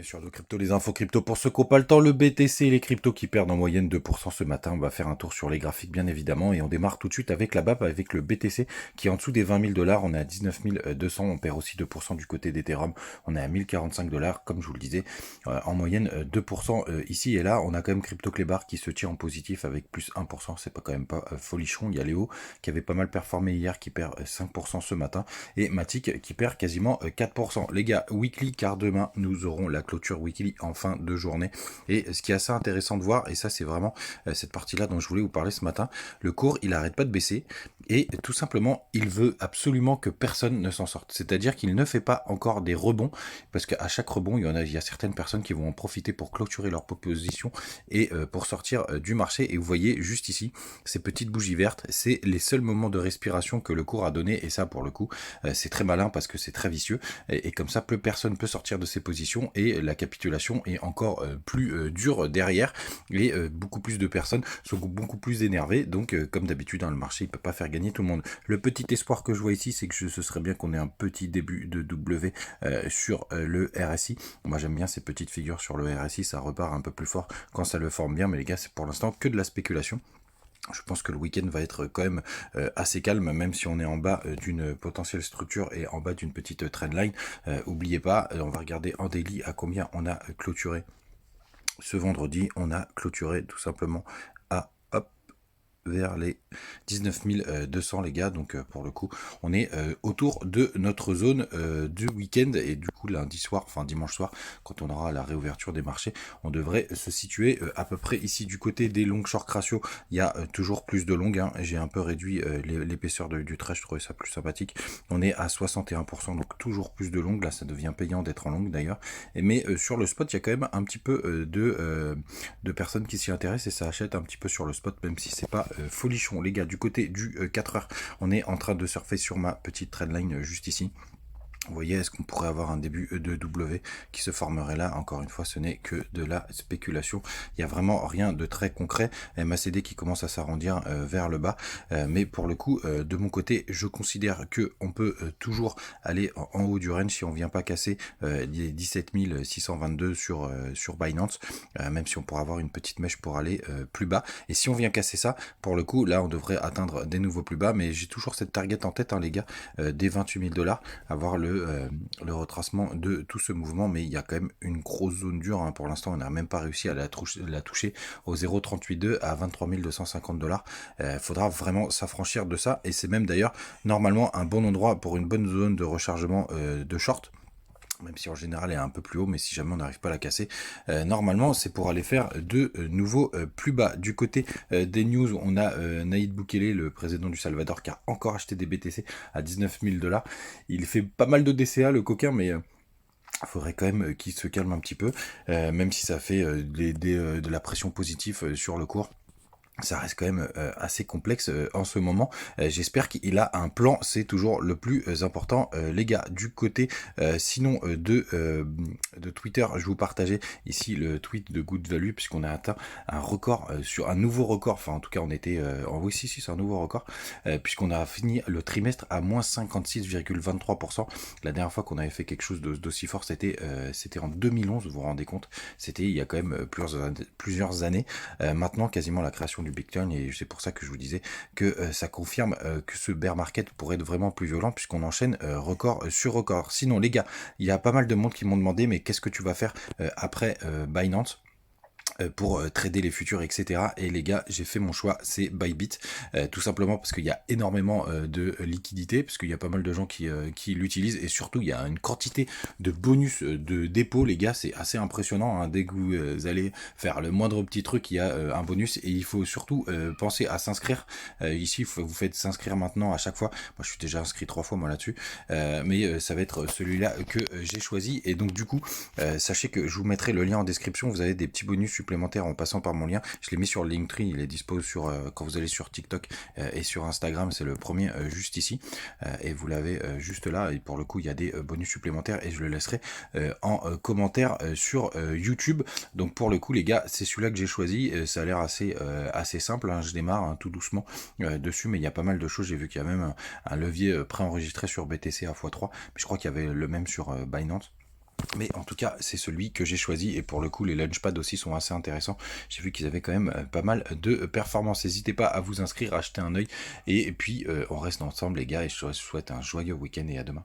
Bien sûr, de crypto, les infos crypto pour ceux qui n'ont pas le temps, le BTC et les cryptos qui perdent en moyenne 2% ce matin. On va faire un tour sur les graphiques bien évidemment et on démarre tout de suite avec la BAP, avec le BTC qui est en dessous des 20 000 dollars. On est à 19 200, on perd aussi 2% du côté d'Ethereum. On est à 1045 dollars, comme je vous le disais, en moyenne 2% ici et là. On a quand même CryptoClebar qui se tire en positif avec plus 1%. C'est pas quand même pas folichon. Il y a Léo qui avait pas mal performé hier qui perd 5% ce matin et Matic qui perd quasiment 4%. Les gars, weekly car demain nous aurons la clôture weekly en fin de journée. Et ce qui est assez intéressant de voir, et ça c'est vraiment cette partie-là dont je voulais vous parler ce matin, le cours il arrête pas de baisser et tout simplement il veut absolument que personne ne s'en sorte. C'est-à-dire qu'il ne fait pas encore des rebonds parce qu'à chaque rebond il y a certaines personnes qui vont en profiter pour clôturer leur proposition et pour sortir du marché. Et vous voyez juste ici ces petites bougies vertes, c'est les seuls moments de respiration que le cours a donné et ça pour le coup c'est très malin parce que c'est très vicieux et comme ça plus personne peut sortir de ses positions et la capitulation est encore plus dure derrière et beaucoup plus de personnes sont beaucoup plus énervées. Donc comme d'habitude le marché il peut pas faire gagner tout le monde. Le petit espoir que je vois ici c'est que ce serait bien qu'on ait un petit début de W sur le RSI. Moi j'aime bien ces petites figures sur le RSI, ça repart un peu plus fort quand ça le forme bien, mais les gars c'est pour l'instant que de la spéculation. Je pense que le week-end va être quand même assez calme, même si on est en bas d'une potentielle structure et en bas d'une petite trendline. Oubliez pas, on va regarder en daily à combien on a clôturé ce vendredi. On a clôturé tout simplement à vers les 19 200 les gars, donc pour le coup on est autour de notre zone du week-end et du coup lundi soir, enfin dimanche soir quand on aura la réouverture des marchés, on devrait se situer à peu près ici du côté des long short ratio. Il y a toujours plus de longues, hein. J'ai un peu réduit l'épaisseur du trait, je trouvais ça plus sympathique. On est à 61%, donc toujours plus de longues, là ça devient payant d'être en longue d'ailleurs, mais sur le spot il y a quand même un petit peu de personnes qui s'y intéressent et ça achète un petit peu sur le spot, même si c'est pas folichon. Les gars, du côté du 4 heures, on est en train de surfer sur ma petite trendline juste ici. Vous voyez, est-ce qu'on pourrait avoir un début de W qui se formerait là? Encore une fois, ce n'est que de la spéculation. Il n'y a vraiment rien de très concret. MACD qui commence à s'arrondir vers le bas. Mais pour le coup, de mon côté, je considère que on peut toujours aller en haut du range si on vient pas casser les 17 622 sur Binance. Même si on pourrait avoir une petite mèche pour aller plus bas. Et si on vient casser ça, pour le coup, là, on devrait atteindre des nouveaux plus bas. Mais j'ai toujours cette target en tête, hein, les gars, des 28 000 dollars, avoir le retracement de tout ce mouvement. Mais il y a quand même une grosse zone dure, hein. Pour l'instant on n'a même pas réussi à la toucher au 0,382 à 23 250 dollars. Faudra vraiment s'affranchir de ça et c'est même d'ailleurs normalement un bon endroit pour une bonne zone de rechargement de short, même si en général elle est un peu plus haut, mais si jamais on n'arrive pas à la casser, normalement c'est pour aller faire de nouveaux plus bas. Du côté des news, on a Nayib Bukele, le président du Salvador, qui a encore acheté des BTC à 19 000 dollars. Il fait pas mal de DCA le coquin, mais faudrait quand même qu'il se calme un petit peu, même si ça fait de la pression positive sur le cours. Ça reste quand même assez complexe en ce moment. J'espère qu'il a un plan, c'est toujours le plus important, les gars. Du côté sinon de Twitter, je vous partageais ici le tweet de Good Value puisqu'on a atteint un record sur un nouveau record. Enfin en tout cas on était oui si c'est un nouveau record puisqu'on a fini le trimestre à moins 56,23%. La dernière fois qu'on avait fait quelque chose d'aussi fort c'était en 2011, vous vous rendez compte, c'était il y a quand même plusieurs années. Maintenant quasiment la création du Bitcoin et c'est pour ça que je vous disais que ça confirme que ce bear market pourrait être vraiment plus violent puisqu'on enchaîne record sur record. Sinon les gars, il y a pas mal de monde qui m'ont demandé mais qu'est-ce que tu vas faire après Binance pour trader les futurs, etc. Et les gars, j'ai fait mon choix, c'est Bybit, tout simplement parce qu'il y a énormément de liquidité, parce qu'il y a pas mal de gens qui l'utilisent, et surtout il y a une quantité de bonus de dépôt, les gars, c'est assez impressionnant, hein. Dès que vous allez faire le moindre petit truc, il y a un bonus, et il faut surtout penser à s'inscrire. Ici, vous faites s'inscrire maintenant à chaque fois. Moi, je suis déjà inscrit 3 fois moi là-dessus, mais ça va être celui-là que j'ai choisi, et donc du coup, sachez que je vous mettrai le lien en description, vous avez des petits bonus supplémentaires en passant par mon lien. Je l'ai mis sur le Linktree, il est dispo sur quand vous allez sur TikTok et sur Instagram, c'est le premier juste ici et vous l'avez juste là. Et pour le coup, il y a des bonus supplémentaires et je le laisserai en commentaire sur YouTube. Donc pour le coup, les gars, c'est celui-là que j'ai choisi. Ça a l'air assez simple, hein. Je démarre tout doucement dessus, mais il y a pas mal de choses. J'ai vu qu'il y a même un levier préenregistré sur BTC à x3, mais je crois qu'il y avait le même sur Binance. Mais en tout cas, c'est celui que j'ai choisi. Et pour le coup, les Launchpad aussi sont assez intéressants. J'ai vu qu'ils avaient quand même pas mal de performances. N'hésitez pas à vous inscrire, à jeter un œil. Et puis, on reste ensemble, les gars. Et je vous souhaite un joyeux week-end et à demain.